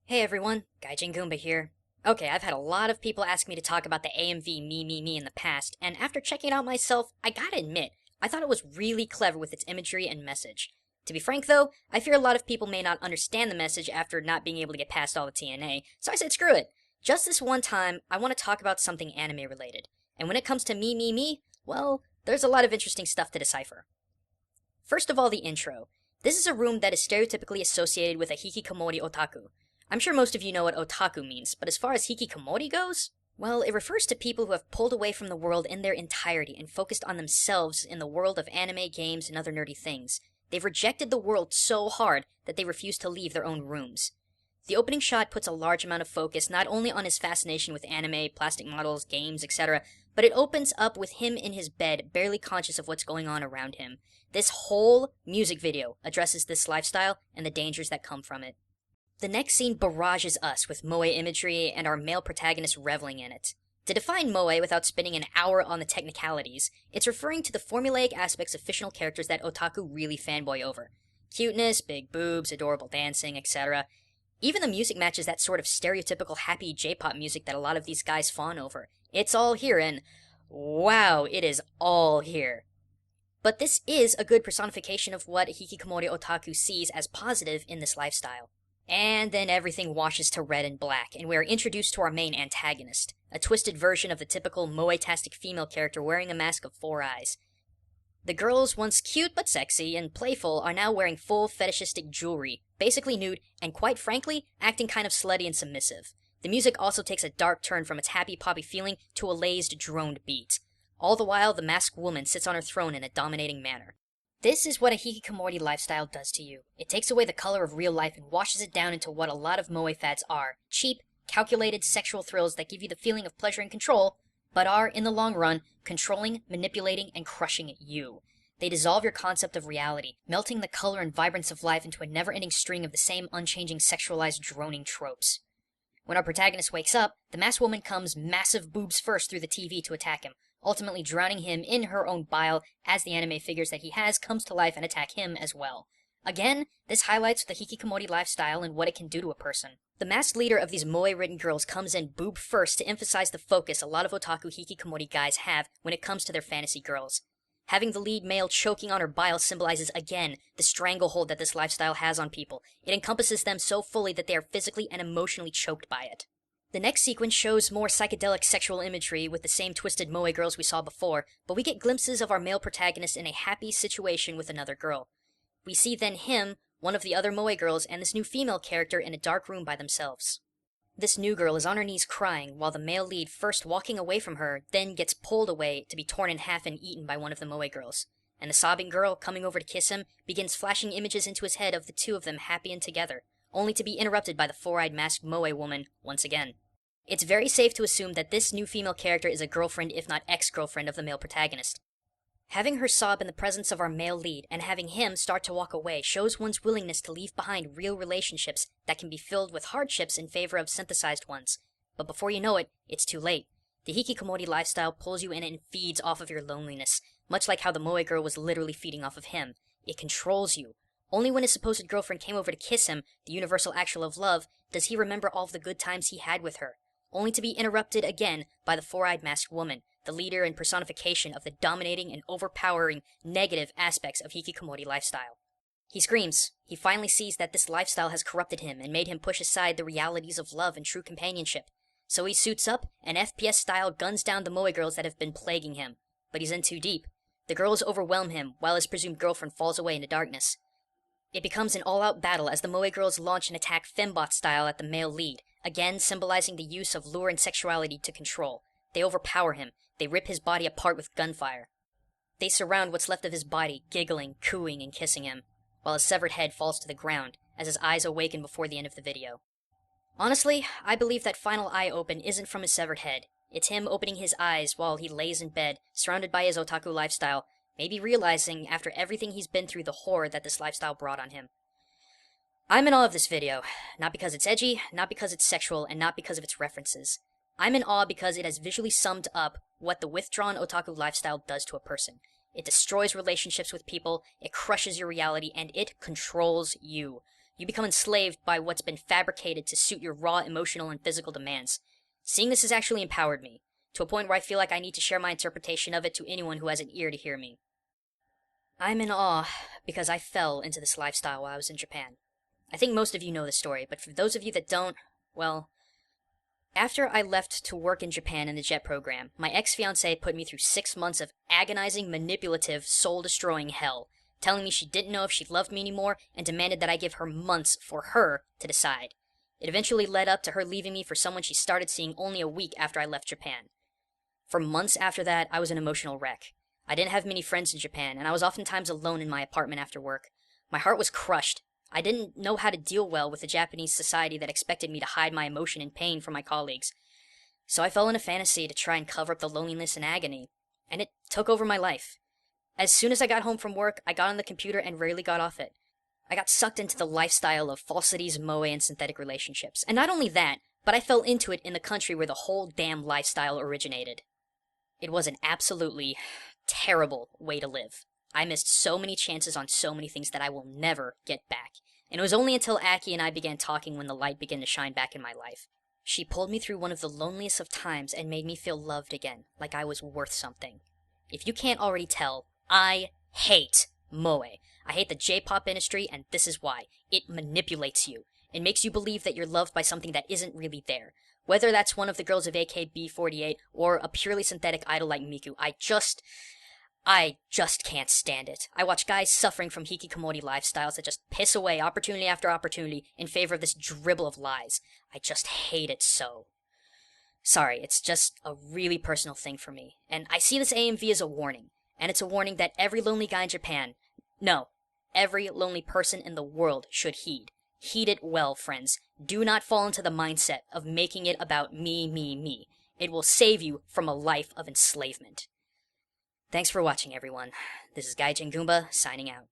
Hey everyone, Gaijin Goombah here. Okay, I've had a lot of people ask me to talk about the AMV me in the past, and after checking it out myself, I gotta admit, I thought it was really clever with its imagery and message. To be frank though, I fear a lot of people may not understand the message after not being able to get past all the TNA, so I said screw it. Just this one time, I want to talk about something anime related. And when it comes to me, well, there's a lot of interesting stuff to decipher. First of all, the intro. This is a room that is stereotypically associated with a hikikomori otaku. I'm sure most of you know what otaku means, but as far as hikikomori goes, well, it refers to people who have pulled away from the world in their entirety and focused on themselves in the world of anime, games, and other nerdy things. They've rejected the world so hard that they refuse to leave their own rooms. The opening shot puts a large amount of focus not only on his fascination with anime, plastic models, games, etc., but it opens up with him in his bed, barely conscious of what's going on around him. This whole music video addresses this lifestyle and the dangers that come from it. The next scene barrages us with moe imagery and our male protagonist reveling in it. To define moe without spending an hour on the technicalities, it's referring to the formulaic aspects of fictional characters that otaku really fanboy over. Cuteness, big boobs, adorable dancing, etc. Even the music matches that sort of stereotypical happy J-pop music that a lot of these guys fawn over. It's all here, and wow, it is all here. But this is a good personification of what hikikomori otaku sees as positive in this lifestyle. And then everything washes to red and black, and we are introduced to our main antagonist, a twisted version of the typical moe-tastic female character wearing a mask of 4 eyes. The girls, once cute but sexy and playful, are now wearing full fetishistic jewelry, basically nude, and quite frankly, acting kind of slutty and submissive. The music also takes a dark turn from its happy poppy feeling to a lazed, droned beat. All the while, the masked woman sits on her throne in a dominating manner. This is what a hikikomori lifestyle does to you. It takes away the color of real life and washes it down into what a lot of moe fads are. Cheap, calculated sexual thrills that give you the feeling of pleasure and control, but are, in the long run, controlling, manipulating, and crushing you. They dissolve your concept of reality, melting the color and vibrance of life into a never-ending string of the same unchanging sexualized droning tropes. When our protagonist wakes up, the masked woman comes massive boobs first through the TV to attack him, ultimately drowning him in her own bile as the anime figures that he has comes to life and attack him as well. Again, this highlights the hikikomori lifestyle and what it can do to a person. The masked leader of these moe-ridden girls comes in boob first to emphasize the focus a lot of otaku hikikomori guys have when it comes to their fantasy girls. Having the lead male choking on her bile symbolizes, again, the stranglehold that this lifestyle has on people. It encompasses them so fully that they are physically and emotionally choked by it. The next sequence shows more psychedelic sexual imagery with the same twisted moe girls we saw before, but we get glimpses of our male protagonist in a happy situation with another girl. We see then him, one of the other moe girls, and this new female character in a dark room by themselves. This new girl is on her knees crying, while the male lead first walking away from her, then gets pulled away to be torn in half and eaten by one of the moe girls. And the sobbing girl, coming over to kiss him, begins flashing images into his head of the two of them happy and together, only to be interrupted by the 4-eyed masked moe woman once again. It's very safe to assume that this new female character is a girlfriend if not ex-girlfriend of the male protagonist. Having her sob in the presence of our male lead and having him start to walk away shows one's willingness to leave behind real relationships that can be filled with hardships in favor of synthesized ones. But before you know it, it's too late. The hikikomori lifestyle pulls you in and feeds off of your loneliness, much like how the moe girl was literally feeding off of him. It controls you. Only when his supposed girlfriend came over to kiss him, the universal actual of love, does he remember all of the good times he had with her, only to be interrupted again by the 4-eyed masked woman, the leader and personification of the dominating and overpowering negative aspects of hikikomori lifestyle. He screams. He finally sees that this lifestyle has corrupted him and made him push aside the realities of love and true companionship. So he suits up and FPS style guns down the moe girls that have been plaguing him. But he's in too deep. The girls overwhelm him while his presumed girlfriend falls away into darkness. It becomes an all-out battle as the moe girls launch an attack fembot style at the male lead, again symbolizing the use of lure and sexuality to control. They overpower him. They rip his body apart with gunfire. They surround what's left of his body, giggling, cooing, and kissing him, while his severed head falls to the ground as his eyes awaken before the end of the video. Honestly, I believe that final eye open isn't from his severed head. It's him opening his eyes while he lays in bed, surrounded by his otaku lifestyle, maybe realizing after everything he's been through the horror that this lifestyle brought on him. I'm in awe of this video, not because it's edgy, not because it's sexual, and not because of its references. I'm in awe because it has visually summed up what the withdrawn otaku lifestyle does to a person. It destroys relationships with people, it crushes your reality, and it controls you. You become enslaved by what's been fabricated to suit your raw emotional and physical demands. Seeing this has actually empowered me, to a point where I feel like I need to share my interpretation of it to anyone who has an ear to hear me. I'm in awe because I fell into this lifestyle while I was in Japan. I think most of you know the story, but for those of you that don't, well, after I left to work in Japan in the JET program, my ex-fiancée put me through 6 months of agonizing, manipulative, soul-destroying hell, telling me she didn't know if she loved me anymore and demanded that I give her months for her to decide. It eventually led up to her leaving me for someone she started seeing only a week after I left Japan. For months after that, I was an emotional wreck. I didn't have many friends in Japan, and I was oftentimes alone in my apartment after work. My heart was crushed. I didn't know how to deal well with a Japanese society that expected me to hide my emotion and pain from my colleagues. So I fell into fantasy to try and cover up the loneliness and agony, and it took over my life. As soon as I got home from work, I got on the computer and rarely got off it. I got sucked into the lifestyle of falsities, moe, and synthetic relationships. And not only that, but I fell into it in the country where the whole damn lifestyle originated. It was an absolutely terrible way to live. I missed so many chances on so many things that I will never get back. And it was only until Aki and I began talking when the light began to shine back in my life. She pulled me through one of the loneliest of times and made me feel loved again, like I was worth something. If you can't already tell, I hate moe. I hate the J-pop industry, and this is why. It manipulates you. It makes you believe that you're loved by something that isn't really there. Whether that's one of the girls of AKB48 or a purely synthetic idol like Miku, I just can't stand it. I watch guys suffering from hikikomori lifestyles that just piss away opportunity after opportunity in favor of this dribble of lies. I just hate it so. Sorry, it's just a really personal thing for me. And I see this AMV as a warning. And it's a warning that every lonely guy in Japan, no, every lonely person in the world should heed. Heed it well, friends. Do not fall into the mindset of making it about me, me, me. It will save you from a life of enslavement. Thanks for watching, everyone. This is Gaijin Goombah, signing out.